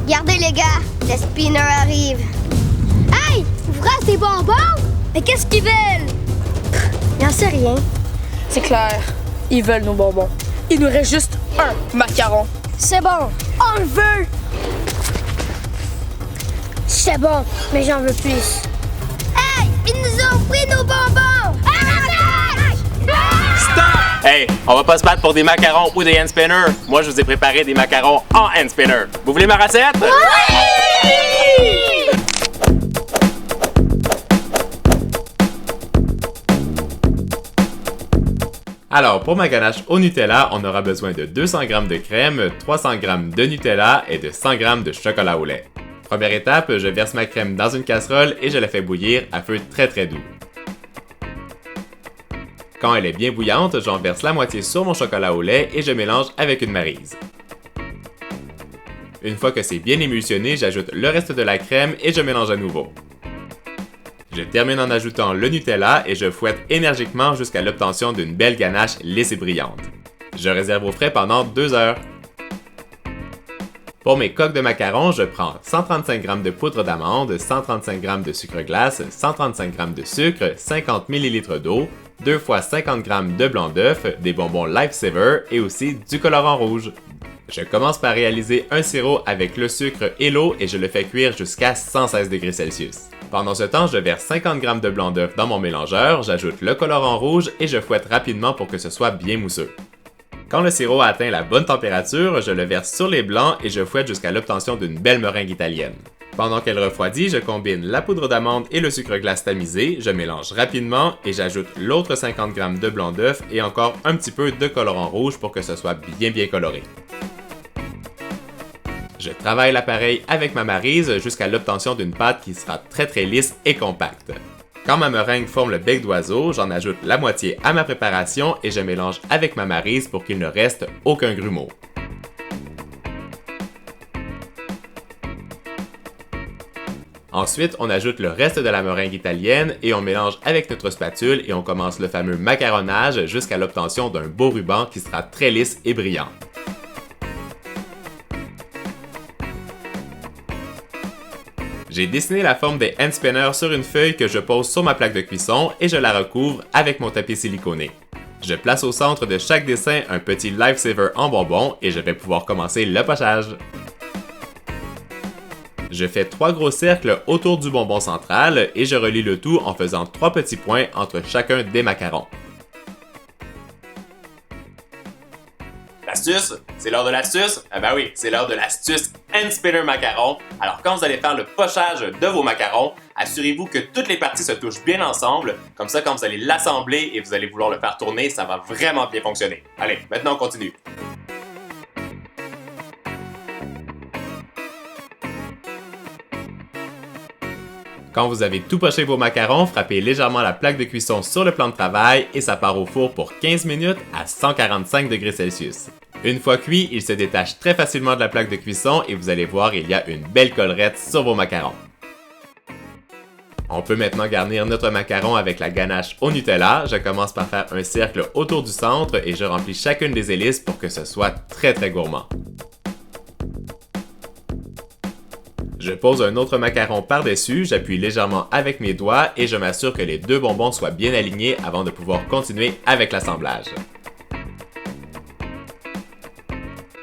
Regardez les gars, le spinner arrive. Hey! Ouvre tes bonbons! Mais qu'est-ce qu'ils veulent? J'en sais rien. C'est clair, ils veulent nos bonbons. Il nous reste juste un macaron. C'est bon, on le veut! C'est bon, mais j'en veux plus. Hey! Ils nous ont pris nos bonbons! Stop! Hey, on va pas se battre pour des macarons ou des hand spinners. Moi, je vous ai préparé des macarons en hand spinner. Vous voulez ma recette? Oui! Alors, pour ma ganache au Nutella, on aura besoin de 200 g de crème, 300 g de Nutella et de 100 g de chocolat au lait. Première étape, je verse ma crème dans une casserole et je la fais bouillir à feu très très doux. Quand elle est bien bouillante, j'en verse la moitié sur mon chocolat au lait et je mélange avec une maryse. Une fois que c'est bien émulsionné, j'ajoute le reste de la crème et je mélange à nouveau. Je termine en ajoutant le Nutella et je fouette énergiquement jusqu'à l'obtention d'une belle ganache lisse et brillante. Je réserve au frais pendant 2 heures. Pour mes coques de macarons, je prends 135 g de poudre d'amande, 135 g de sucre glace, 135 g de sucre, 50 ml d'eau, 2 fois 50 g de blanc d'œuf, des bonbons Lifesaver et aussi du colorant rouge. Je commence par réaliser un sirop avec le sucre et l'eau et je le fais cuire jusqu'à 116 degrés Celsius. Pendant ce temps, je verse 50 g de blanc d'œuf dans mon mélangeur, j'ajoute le colorant rouge et je fouette rapidement pour que ce soit bien mousseux. Quand le sirop a atteint la bonne température, je le verse sur les blancs et je fouette jusqu'à l'obtention d'une belle meringue italienne. Pendant qu'elle refroidit, je combine la poudre d'amande et le sucre glace tamisé, je mélange rapidement et j'ajoute l'autre 50 g de blanc d'œuf et encore un petit peu de colorant rouge pour que ce soit bien coloré. Je travaille l'appareil avec ma maryse jusqu'à l'obtention d'une pâte qui sera très lisse et compacte. Quand ma meringue forme le bec d'oiseau, j'en ajoute la moitié à ma préparation et je mélange avec ma maryse pour qu'il ne reste aucun grumeau. Ensuite, on ajoute le reste de la meringue italienne et on mélange avec notre spatule et on commence le fameux macaronnage jusqu'à l'obtention d'un beau ruban qui sera très lisse et brillant. J'ai dessiné la forme des hand spinners sur une feuille que je pose sur ma plaque de cuisson et je la recouvre avec mon tapis siliconé. Je place au centre de chaque dessin un petit Lifesaver en bonbon et je vais pouvoir commencer le pochage. Je fais 3 gros cercles autour du bonbon central et je relie le tout en faisant 3 petits points entre chacun des macarons. L'astuce? C'est l'heure de l'astuce? Ah ben oui, c'est l'heure de l'astuce hand spinner macaron. Alors quand vous allez faire le pochage de vos macarons, assurez-vous que toutes les parties se touchent bien ensemble. Comme ça, quand vous allez l'assembler et vous allez vouloir le faire tourner, ça va vraiment bien fonctionner. Allez, maintenant on continue. Quand vous avez tout poché vos macarons, frappez légèrement la plaque de cuisson sur le plan de travail et ça part au four pour 15 minutes à 145 degrés Celsius. Une fois cuit, il se détache très facilement de la plaque de cuisson et vous allez voir, il y a une belle collerette sur vos macarons. On peut maintenant garnir notre macaron avec la ganache au Nutella. Je commence par faire un cercle autour du centre et je remplis chacune des hélices pour que ce soit très gourmand. Je pose un autre macaron par-dessus, j'appuie légèrement avec mes doigts et je m'assure que les deux bonbons soient bien alignés avant de pouvoir continuer avec l'assemblage.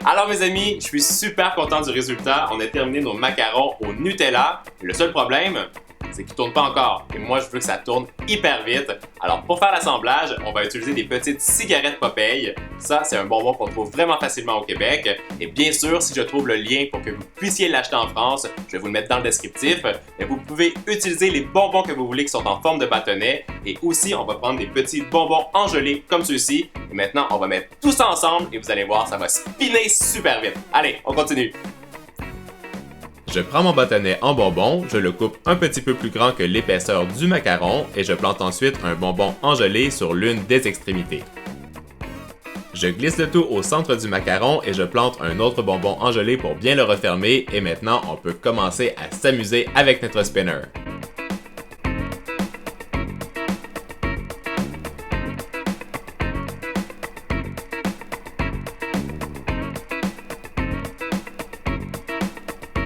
Alors mes amis, je suis super content du résultat. On a terminé nos macarons au Nutella. Le seul problème, c'est qu'ils ne tournent pas encore. Et moi, je veux que ça tourne hyper vite. Alors pour faire l'assemblage, on va utiliser des petites cigarettes Popeye. Ça, c'est un bonbon qu'on trouve vraiment facilement au Québec. Et bien sûr, si je trouve le lien pour que vous puissiez l'acheter en France, je vais vous le mettre dans le descriptif. Mais vous pouvez utiliser les bonbons que vous voulez qui sont en forme de bâtonnet. Et aussi, on va prendre des petits bonbons engelés comme ceux-ci. Et maintenant, on va mettre tout ça ensemble et vous allez voir, ça va spinner super vite. Allez, on continue. Je prends mon bâtonnet en bonbon, je le coupe un petit peu plus grand que l'épaisseur du macaron et je plante ensuite un bonbon engelé sur l'une des extrémités. Je glisse le tout au centre du macaron et je plante un autre bonbon engelé pour bien le refermer et maintenant on peut commencer à s'amuser avec notre spinner.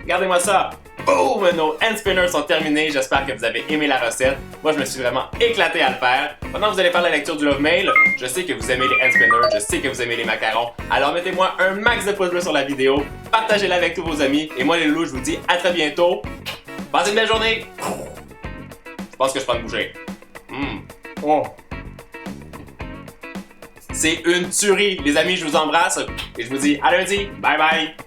regardez-moi ça! Boum! Nos hand spinners sont terminés. J'espère que vous avez aimé la recette. Moi, je me suis vraiment éclaté à le faire. Maintenant, vous allez faire la lecture du Love Mail. Je sais que vous aimez les hand spinners. Je sais que vous aimez les macarons. Alors, mettez-moi un max de pouces bleus sur la vidéo. Partagez-la avec tous vos amis. Et moi, les loulous, je vous dis à très bientôt. Passez une belle journée! Je pense que je peux me bouger. Oh. C'est une tuerie. Les amis, je vous embrasse. Et je vous dis à lundi. Bye bye!